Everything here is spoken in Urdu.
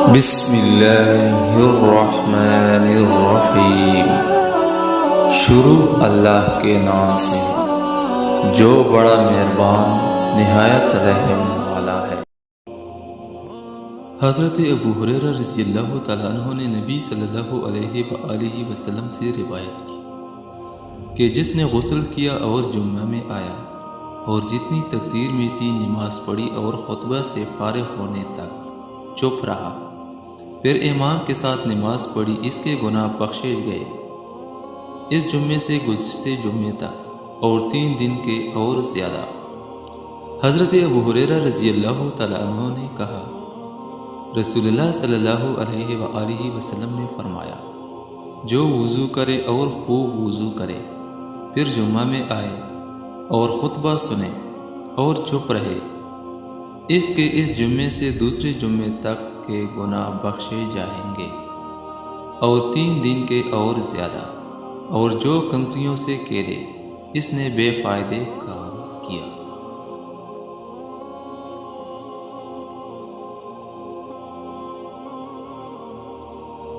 بسم اللہ الرحمن الرحیم۔ شروع اللہ کے نام سے جو بڑا مہربان نہایت رحم والا ہے۔ حضرت ابو ہریرہ رضی اللہ تعالیٰ عنہ نے نبی صلی اللہ علیہ وآلہ وسلم سے روایت کی کہ جس نے غسل کیا اور جمعہ میں آیا اور جتنی تقدیر میں تھی نماز پڑھی اور خطبہ سے فارغ ہونے تک چپ رہا، پھر امام کے ساتھ نماز پڑھی، اس کے گناہ بخشے گئے اس جمعے سے گزشتے جمعے تک اور 3 دن کے اور زیادہ۔ حضرت ابو ہریرہ رضی اللہ تعالیٰ عنہ نے کہا، رسول اللہ صلی اللہ علیہ وآلہ وسلم نے فرمایا، جو وضو کرے اور خوب وضو کرے، پھر جمعہ میں آئے اور خطبہ سنے اور چپ رہے، اس کے اس جمعے سے دوسرے جمعے تک کے گناہ بخشے جائیں گے اور 3 دن کے اور زیادہ۔ اور جو کنکریوں سے کھیلے، اس نے بے فائدے کام کیا۔